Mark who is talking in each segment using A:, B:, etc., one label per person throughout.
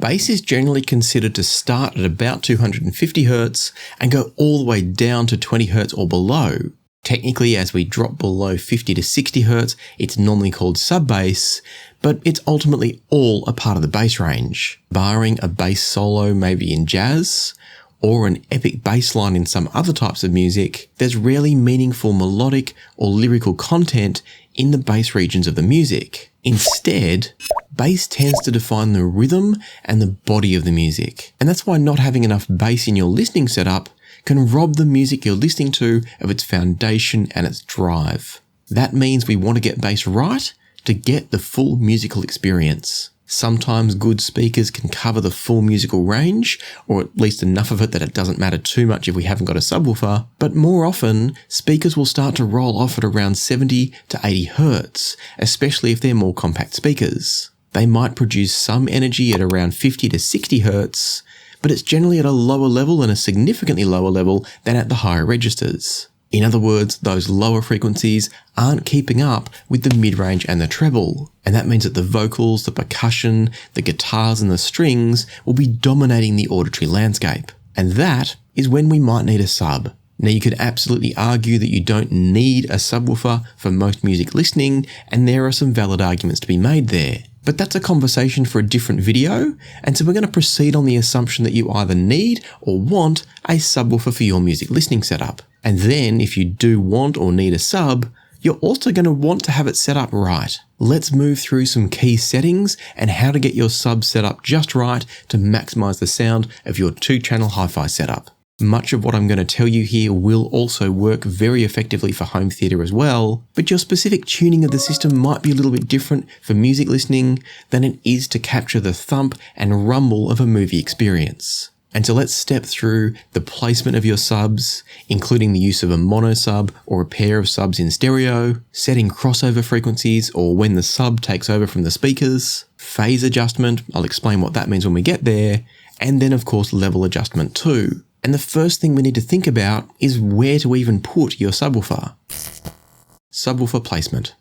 A: Bass is generally considered to start at about 250 Hz and go all the way down to 20 Hz or below. Technically, as we drop below 50 to 60 Hz, it's normally called sub-bass, but it's ultimately all a part of the bass range. Barring a bass solo maybe in jazz, or an epic bass line in some other types of music, there's rarely meaningful melodic or lyrical content in the bass regions of the music. Instead, bass tends to define the rhythm and the body of the music. And that's why not having enough bass in your listening setup can rob the music you're listening to of its foundation and its drive. That means we want to get bass right to get the full musical experience. Sometimes good speakers can cover the full musical range, or at least enough of it that it doesn't matter too much if we haven't got a subwoofer, but more often, speakers will start to roll off at around 70 to 80 Hz, especially if they're more compact speakers. They might produce some energy at around 50 to 60 Hz, but it's generally at a lower level and a significantly lower level than at the higher registers. In other words, those lower frequencies aren't keeping up with the mid-range and the treble, and that means that the vocals, the percussion, the guitars and the strings will be dominating the auditory landscape. And that is when we might need a sub. Now you could absolutely argue that you don't need a subwoofer for most music listening, and there are some valid arguments to be made there. But that's a conversation for a different video, and so we're going to proceed on the assumption that you either need or want a subwoofer for your music listening setup. And then if you do want or need a sub, you're also going to want to have it set up right. Let's move through some key settings and how to get your sub set up just right to maximize the sound of your 2-channel hi-fi setup. Much of what I'm going to tell you here will also work very effectively for home theatre as well, but your specific tuning of the system might be a little bit different for music listening than it is to capture the thump and rumble of a movie experience. And so let's step through the placement of your subs, including the use of a mono sub or a pair of subs in stereo, setting crossover frequencies or when the sub takes over from the speakers, phase adjustment, I'll explain what that means when we get there, and then of course level adjustment too. And the first thing we need to think about is where to even put your subwoofer. Subwoofer placement.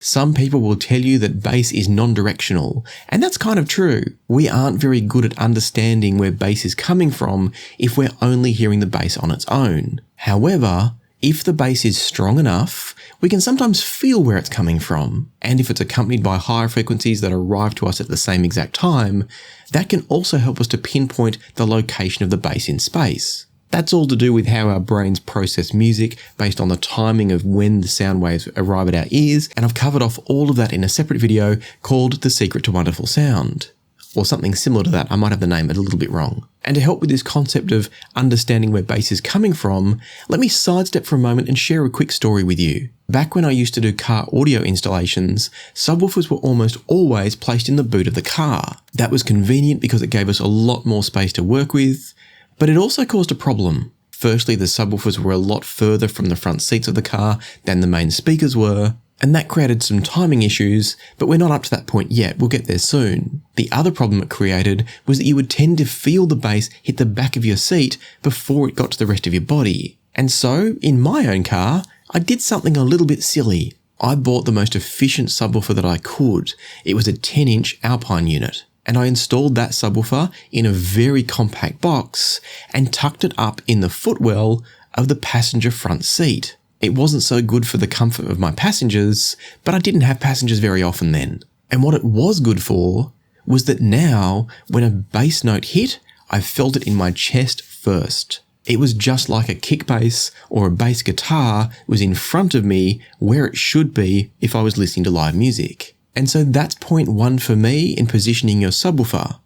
A: Some people will tell you that bass is non-directional, and that's kind of true. We aren't very good at understanding where bass is coming from if we're only hearing the bass on its own. However, if the bass is strong enough, we can sometimes feel where it's coming from. And if it's accompanied by higher frequencies that arrive to us at the same exact time, that can also help us to pinpoint the location of the bass in space. That's all to do with how our brains process music based on the timing of when the sound waves arrive at our ears, and I've covered off all of that in a separate video called The Secret to Wonderful Sound. Or something similar to that, I might have the name a little bit wrong. And to help with this concept of understanding where bass is coming from, let me sidestep for a moment and share a quick story with you. Back when I used to do car audio installations, subwoofers were almost always placed in the boot of the car. That was convenient because it gave us a lot more space to work with, but it also caused a problem. Firstly, the subwoofers were a lot further from the front seats of the car than the main speakers were, and that created some timing issues, but we're not up to that point yet, we'll get there soon. The other problem it created was that you would tend to feel the bass hit the back of your seat before it got to the rest of your body. And so, in my own car, I did something a little bit silly. I bought the most efficient subwoofer that I could. It was a 10-inch Alpine unit. And I installed that subwoofer in a very compact box and tucked it up in the footwell of the passenger front seat. It wasn't so good for the comfort of my passengers, but I didn't have passengers very often then. And what it was good for was that now, when a bass note hit, I felt it in my chest first. It was just like a kick bass or a bass guitar was in front of me where it should be if I was listening to live music. And so that's point one for me in positioning your subwoofer.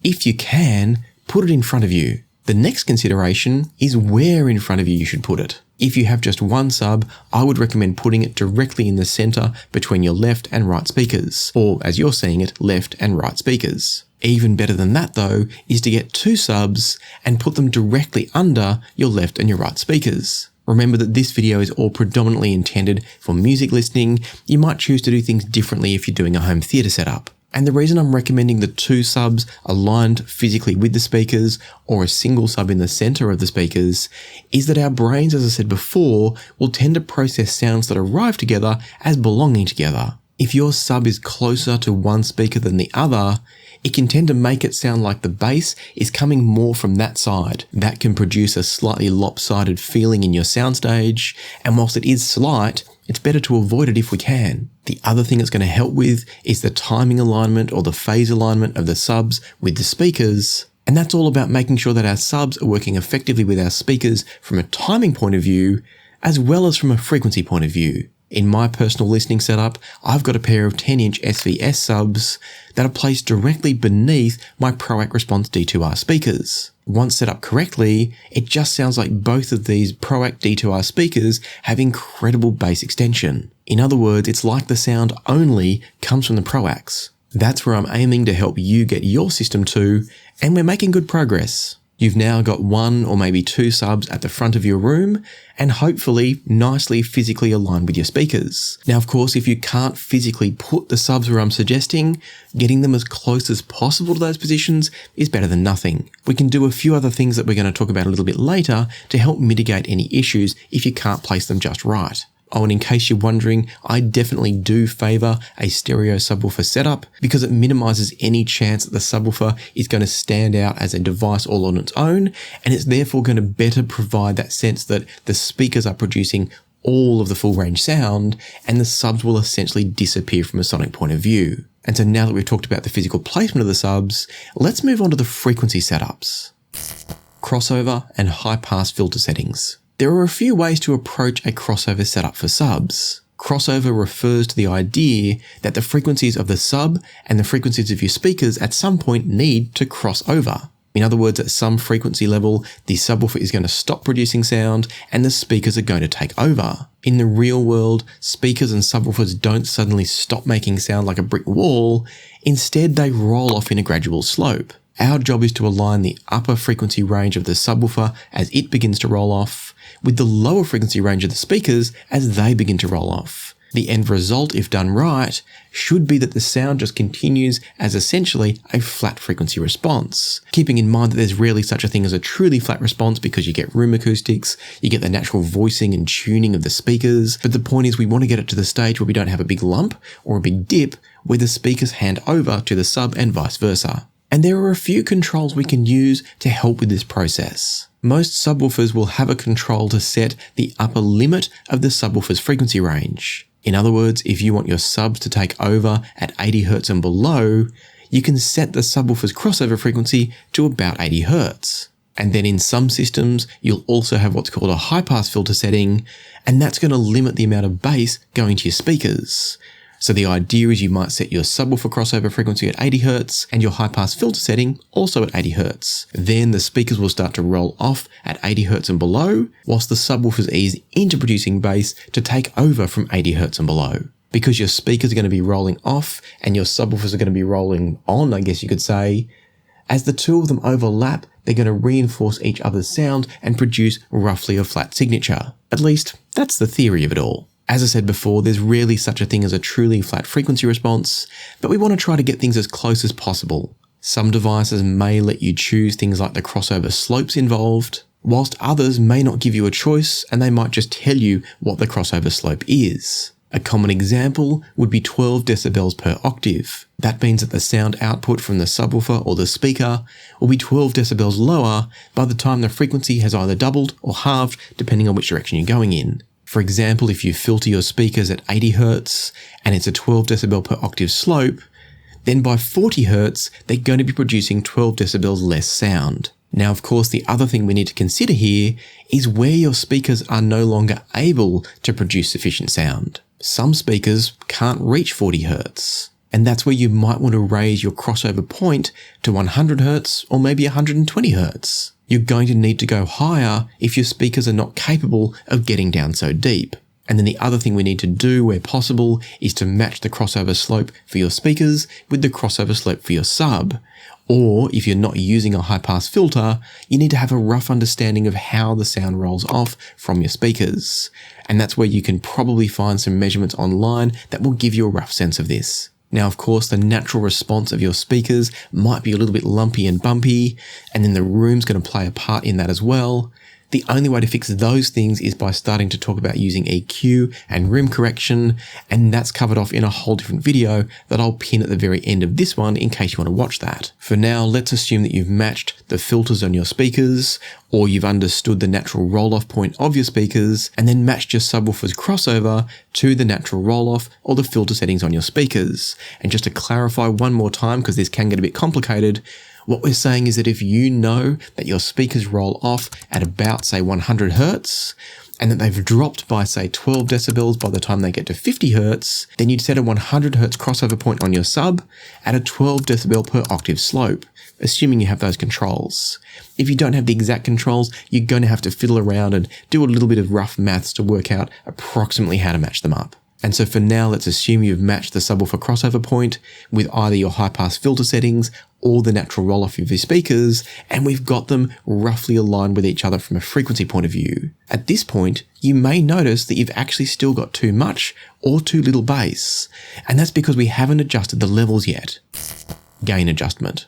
A: If you can, put it in front of you. The next consideration is where in front of you should put it. If you have just one sub, I would recommend putting it directly in the center between your left and right speakers, or as you're seeing it, left and right speakers. Even better than that though, is to get 2 subs and put them directly under your left and your right speakers. Remember that this video is all predominantly intended for music listening. You might choose to do things differently if you're doing a home theatre setup. And the reason I'm recommending the 2 subs aligned physically with the speakers or a single sub in the center of the speakers is that our brains, as I said before, will tend to process sounds that arrive together as belonging together. If your sub is closer to one speaker than the other, it can tend to make it sound like the bass is coming more from that side. That can produce a slightly lopsided feeling in your soundstage, and whilst it is slight, it's better to avoid it if we can. The other thing it's going to help with is the timing alignment or the phase alignment of the subs with the speakers. And that's all about making sure that our subs are working effectively with our speakers from a timing point of view, as well as from a frequency point of view. In my personal listening setup, I've got a pair of 10-inch SVS subs that are placed directly beneath my ProAct Response D2R speakers. Once set up correctly, it just sounds like both of these ProAct D2R speakers have incredible bass extension. In other words, it's like the sound only comes from the ProActs. That's where I'm aiming to help you get your system to, and we're making good progress. You've now got 1 or maybe 2 subs at the front of your room and hopefully nicely physically aligned with your speakers. Now, of course, if you can't physically put the subs where I'm suggesting, getting them as close as possible to those positions is better than nothing. We can do a few other things that we're going to talk about a little bit later to help mitigate any issues if you can't place them just right. Oh, and in case you're wondering, I definitely do favour a stereo subwoofer setup because it minimises any chance that the subwoofer is going to stand out as a device all on its own, and it's therefore going to better provide that sense that the speakers are producing all of the full range sound and the subs will essentially disappear from a sonic point of view. And so now that we've talked about the physical placement of the subs, let's move on to the frequency setups. Crossover and high pass filter settings. There are a few ways to approach a crossover setup for subs. Crossover refers to the idea that the frequencies of the sub and the frequencies of your speakers at some point need to cross over. In other words, at some frequency level, the subwoofer is going to stop producing sound and the speakers are going to take over. In the real world, speakers and subwoofers don't suddenly stop making sound like a brick wall. Instead, they roll off in a gradual slope. Our job is to align the upper frequency range of the subwoofer as it begins to roll off with the lower frequency range of the speakers as they begin to roll off. The end result, if done right, should be that the sound just continues as essentially a flat frequency response. Keeping in mind that there's rarely such a thing as a truly flat response because you get room acoustics, you get the natural voicing and tuning of the speakers, but the point is we want to get it to the stage where we don't have a big lump or a big dip where the speakers hand over to the sub and vice versa. And there are a few controls we can use to help with this process. Most subwoofers will have a control to set the upper limit of the subwoofer's frequency range. In other words, if you want your subs to take over at 80 Hz and below, you can set the subwoofer's crossover frequency to about 80 Hz. And then in some systems, you'll also have what's called a high pass filter setting, and that's going to limit the amount of bass going to your speakers. So the idea is you might set your subwoofer crossover frequency at 80 Hz and your high pass filter setting also at 80 Hz. Then the speakers will start to roll off at 80 Hz and below, whilst the subwoofers ease into producing bass to take over from 80 Hz and below. Because your speakers are going to be rolling off and your subwoofers are going to be rolling on, I guess you could say, as the two of them overlap, they're going to reinforce each other's sound and produce roughly a flat signature. At least, that's the theory of it all. As I said before, there's rarely such a thing as a truly flat frequency response, but we want to try to get things as close as possible. Some devices may let you choose things like the crossover slopes involved, whilst others may not give you a choice and they might just tell you what the crossover slope is. A common example would be 12 decibels per octave. That means that the sound output from the subwoofer or the speaker will be 12 decibels lower by the time the frequency has either doubled or halved depending on which direction you're going in. For example, if you filter your speakers at 80 Hz and it's a 12 decibel per octave slope, then by 40 Hz, they're going to be producing 12 decibels less sound. Now, of course, the other thing we need to consider here is where your speakers are no longer able to produce sufficient sound. Some speakers can't reach 40 Hz, and that's where you might want to raise your crossover point to 100 Hz or maybe 120 Hz. You're going to need to go higher if your speakers are not capable of getting down so deep. And then the other thing we need to do where possible is to match the crossover slope for your speakers with the crossover slope for your sub. Or if you're not using a high pass filter, you need to have a rough understanding of how the sound rolls off from your speakers. And that's where you can probably find some measurements online that will give you a rough sense of this. Now, of course, the natural response of your speakers might be a little bit lumpy and bumpy, and then the room's going to play a part in that as well. The only way to fix those things is by starting to talk about using EQ and rim correction, and that's covered off in a whole different video that I'll pin at the very end of this one in case you want to watch that. For now, let's assume that you've matched the filters on your speakers, or you've understood the natural roll-off point of your speakers, and then matched your subwoofer's crossover to the natural roll-off or the filter settings on your speakers. And just to clarify one more time, because this can get a bit complicated, what we're saying is that if you know that your speakers roll off at about, say, 100 Hertz, and that they've dropped by, say, 12 decibels by the time they get to 50 Hertz, then you'd set a 100 Hertz crossover point on your sub at a 12 decibel per octave slope, assuming you have those controls. If you don't have the exact controls, you're going to have to fiddle around and do a little bit of rough maths to work out approximately how to match them up. And so for now, let's assume you've matched the subwoofer crossover point with either your high-pass filter settings or the natural roll-off of your speakers, and we've got them roughly aligned with each other from a frequency point of view. At this point, you may notice that you've actually still got too much or too little bass, and that's because we haven't adjusted the levels yet. Gain adjustment.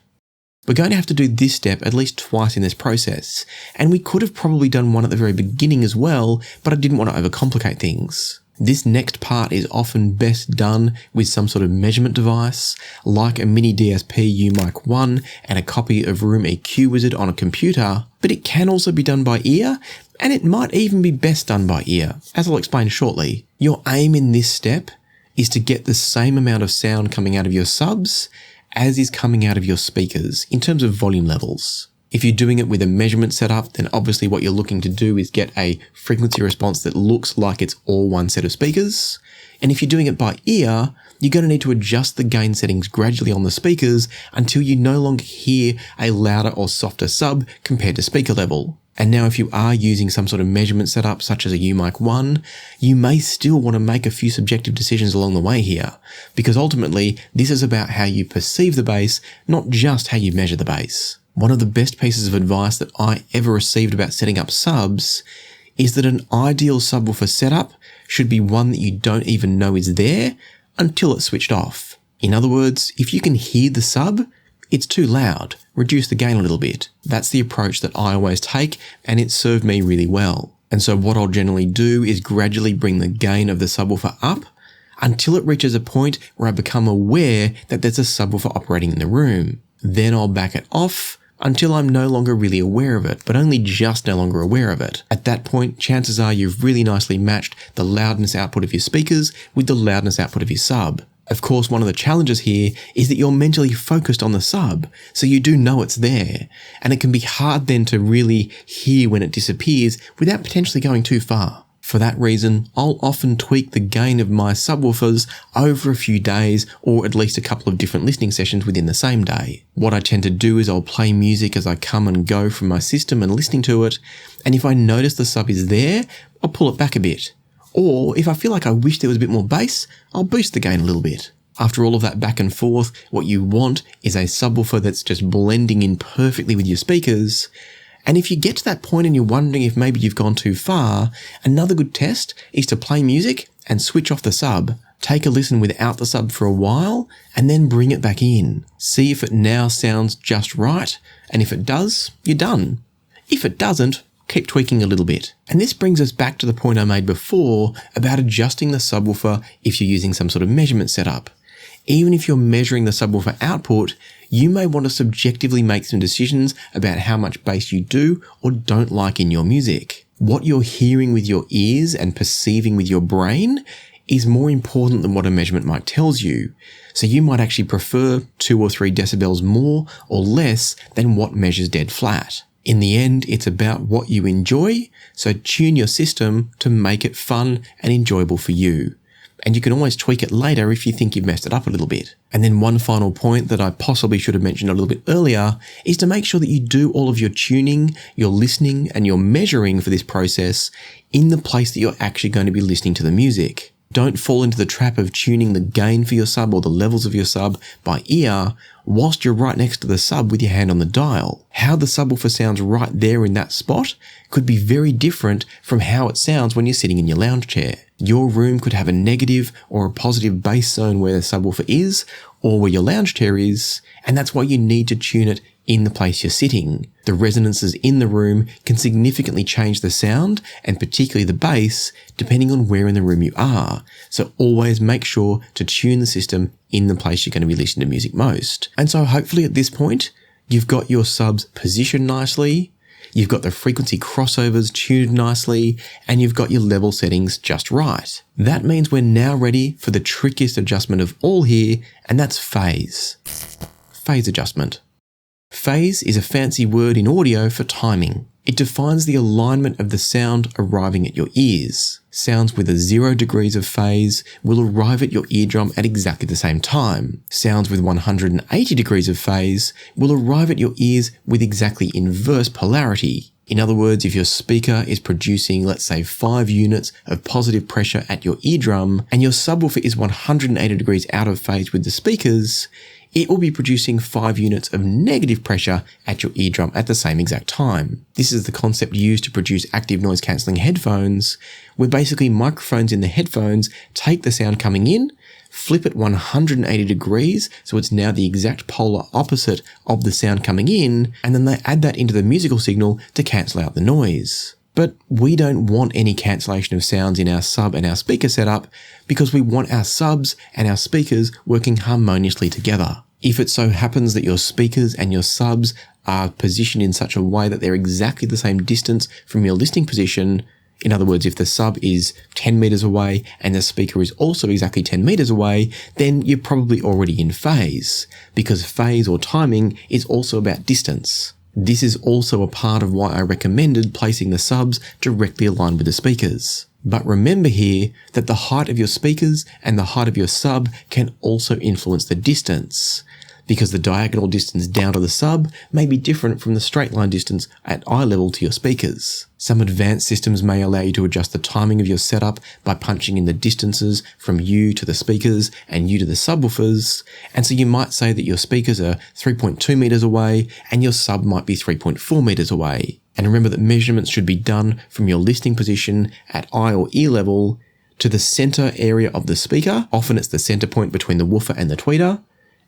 A: We're going to have to do this step at least twice in this process, and we could have probably done one at the very beginning as well, but I didn't want to overcomplicate things. This next part is often best done with some sort of measurement device, like a mini DSP UMic 1 and a copy of Room EQ Wizard on a computer, but it can also be done by ear, and it might even be best done by ear, as I'll explain shortly. Your aim in this step is to get the same amount of sound coming out of your subs as is coming out of your speakers in terms of volume levels. If you're doing it with a measurement setup, then obviously what you're looking to do is get a frequency response that looks like it's all one set of speakers. And if you're doing it by ear, you're going to need to adjust the gain settings gradually on the speakers until you no longer hear a louder or softer sub compared to speaker level. And now if you are using some sort of measurement setup such as a UMic 1, you may still want to make a few subjective decisions along the way here, because ultimately this is about how you perceive the bass, not just how you measure the bass. One of the best pieces of advice that I ever received about setting up subs is that an ideal subwoofer setup should be one that you don't even know is there until it's switched off. In other words, if you can hear the sub, it's too loud. Reduce the gain a little bit. That's the approach that I always take, and it served me really well. And so what I'll generally do is gradually bring the gain of the subwoofer up until it reaches a point where I become aware that there's a subwoofer operating in the room. Then I'll back it off until I'm no longer really aware of it, but only just no longer aware of it. At that point, chances are you've really nicely matched the loudness output of your speakers with the loudness output of your sub. Of course, one of the challenges here is that you're mentally focused on the sub, so you do know it's there, and it can be hard then to really hear when it disappears without potentially going too far. For that reason, I'll often tweak the gain of my subwoofers over a few days or at least a couple of different listening sessions within the same day. What I tend to do is I'll play music as I come and go from my system and listening to it, and if I notice the sub is there, I'll pull it back a bit. Or if I feel like I wish there was a bit more bass, I'll boost the gain a little bit. After all of that back and forth, what you want is a subwoofer that's just blending in perfectly with your speakers. And if you get to that point and you're wondering if maybe you've gone too far, another good test is to play music and switch off the sub. Take a listen without the sub for a while and then bring it back in. See if it now sounds just right, and if it does, you're done. If it doesn't, keep tweaking a little bit. And this brings us back to the point I made before about adjusting the subwoofer if you're using some sort of measurement setup. Even if you're measuring the subwoofer output, you may want to subjectively make some decisions about how much bass you do or don't like in your music. What you're hearing with your ears and perceiving with your brain is more important than what a measurement mic tells you. So you might actually prefer 2 or 3 decibels more or less than what measures dead flat. In the end, it's about what you enjoy, so tune your system to make it fun and enjoyable for you. And you can always tweak it later if you think you've messed it up a little bit. And then one final point that I possibly should have mentioned a little bit earlier is to make sure that you do all of your tuning, your listening, and your measuring for this process in the place that you're actually going to be listening to the music. Don't fall into the trap of tuning the gain for your sub or the levels of your sub by ear whilst you're right next to the sub with your hand on the dial. How the subwoofer sounds right there in that spot could be very different from how it sounds when you're sitting in your lounge chair. Your room could have a negative or a positive bass zone where the subwoofer is or where your lounge chair is, and that's why you need to tune it in the place you're sitting. The resonances in the room can significantly change the sound, and particularly the bass, depending on where in the room you are. So always make sure to tune the system in the place you're going to be listening to music most. And so hopefully at this point, you've got your subs positioned nicely, you've got the frequency crossovers tuned nicely, and you've got your level settings just right. That means we're now ready for the trickiest adjustment of all here, and that's phase. Phase adjustment. Phase is a fancy word in audio for timing. It defines the alignment of the sound arriving at your ears. Sounds with a 0 degrees of phase will arrive at your eardrum at exactly the same time. Sounds with 180 degrees of phase will arrive at your ears with exactly inverse polarity. In other words, if your speaker is producing, let's say, 5 units of positive pressure at your eardrum, and your subwoofer is 180 degrees out of phase with the speakers, it will be producing 5 units of negative pressure at your eardrum at the same exact time. This is the concept used to produce active noise cancelling headphones, where basically microphones in the headphones take the sound coming in, flip it 180 degrees, so it's now the exact polar opposite of the sound coming in, and then they add that into the musical signal to cancel out the noise. But we don't want any cancellation of sounds in our sub and our speaker setup because we want our subs and our speakers working harmoniously together. If it so happens that your speakers and your subs are positioned in such a way that they're exactly the same distance from your listening position, in other words, if the sub is 10 meters away and the speaker is also exactly 10 meters away, then you're probably already in phase, because phase or timing is also about distance. This is also a part of why I recommended placing the subs directly aligned with the speakers. But remember here that the height of your speakers and the height of your sub can also influence the distance, because the diagonal distance down to the sub may be different from the straight line distance at eye level to your speakers. Some advanced systems may allow you to adjust the timing of your setup by punching in the distances from you to the speakers and you to the subwoofers, and so you might say that your speakers are 3.2 meters away and your sub might be 3.4 meters away. And remember that measurements should be done from your listening position at eye or ear level to the center area of the speaker. Often it's the center point between the woofer and the tweeter.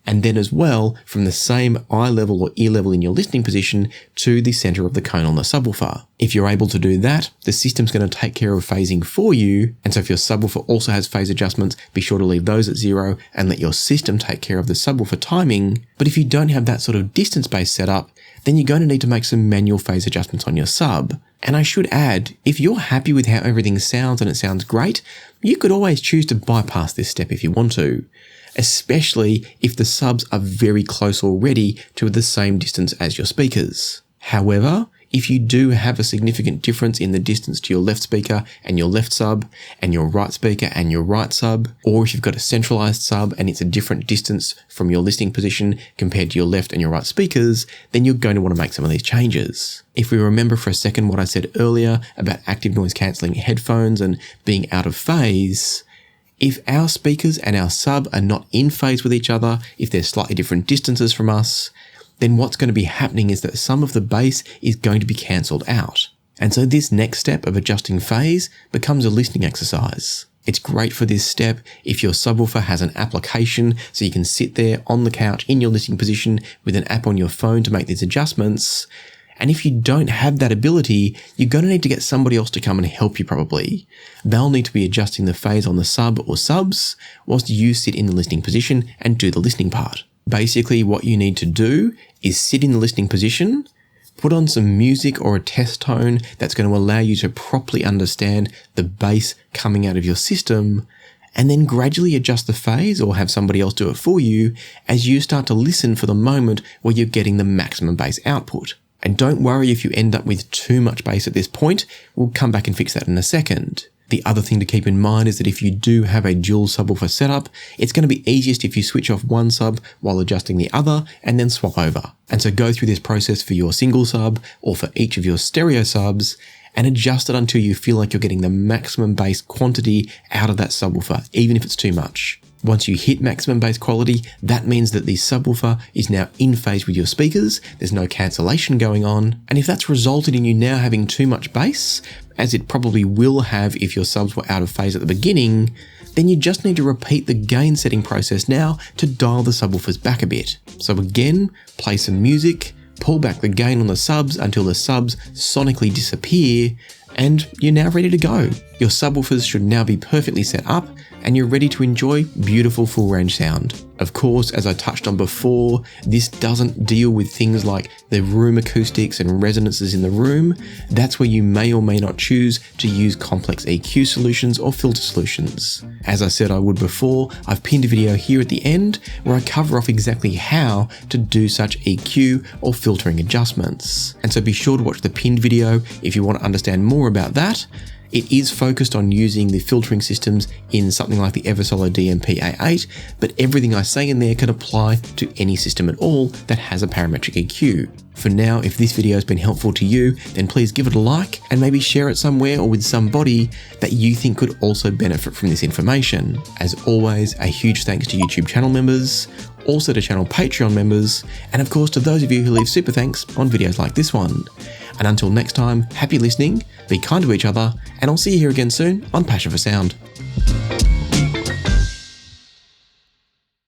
A: And then as well from the same eye level or ear level in your listening position to the center of the cone on the subwoofer. If you're able to do that, the system's going to take care of phasing for you. And so if your subwoofer also has phase adjustments, be sure to leave those at 0 and let your system take care of the subwoofer timing. But if you don't have that sort of distance-based setup, then you're going to need to make some manual phase adjustments on your sub. And I should add, if you're happy with how everything sounds and it sounds great, you could always choose to bypass this step if you want to, especially if the subs are very close already to the same distance as your speakers. However, if you do have a significant difference in the distance to your left speaker and your left sub, and your right speaker and your right sub, or if you've got a centralized sub and it's a different distance from your listening position compared to your left and your right speakers, then you're going to want to make some of these changes. If we remember for a second what I said earlier about active noise cancelling headphones and being out of phase, if our speakers and our sub are not in phase with each other, if they're slightly different distances from us, then what's going to be happening is that some of the bass is going to be cancelled out. And so this next step of adjusting phase becomes a listening exercise. It's great for this step if your subwoofer has an application so you can sit there on the couch in your listening position with an app on your phone to make these adjustments. And if you don't have that ability, you're going to need to get somebody else to come and help you probably. They'll need to be adjusting the phase on the sub or subs whilst you sit in the listening position and do the listening part. Basically, what you need to do is sit in the listening position, put on some music or a test tone that's going to allow you to properly understand the bass coming out of your system, and then gradually adjust the phase or have somebody else do it for you as you start to listen for the moment where you're getting the maximum bass output. And don't worry if you end up with too much bass at this point. We'll come back and fix that in a second. The other thing to keep in mind is that if you do have a dual subwoofer setup, it's going to be easiest if you switch off one sub while adjusting the other and then swap over. And so go through this process for your single sub or for each of your stereo subs and adjust it until you feel like you're getting the maximum bass quantity out of that subwoofer, even if it's too much. Once you hit maximum bass quality, that means that the subwoofer is now in phase with your speakers, there's no cancellation going on, and if that's resulted in you now having too much bass, as it probably will have if your subs were out of phase at the beginning, then you just need to repeat the gain setting process now to dial the subwoofers back a bit. So again, play some music, pull back the gain on the subs until the subs sonically disappear, and you're now ready to go. Your subwoofers should now be perfectly set up and you're ready to enjoy beautiful full range sound. Of course, as I touched on before, this doesn't deal with things like the room acoustics and resonances in the room. That's where you may or may not choose to use complex EQ solutions or filter solutions. As I said I would before, I've pinned a video here at the end where I cover off exactly how to do such EQ or filtering adjustments. And so be sure to watch the pinned video if you want to understand more about that. It is focused on using the filtering systems in something like the Eversolo DMP A8, but everything I say in there can apply to any system at all that has a parametric EQ. For now, if this video has been helpful to you, then please give it a like and maybe share it somewhere or with somebody that you think could also benefit from this information. As always, a huge thanks to YouTube channel members, also to channel Patreon members, and of course to those of you who leave super thanks on videos like this one. And until next time, happy listening, be kind to each other, and I'll see you here again soon on Passion for Sound.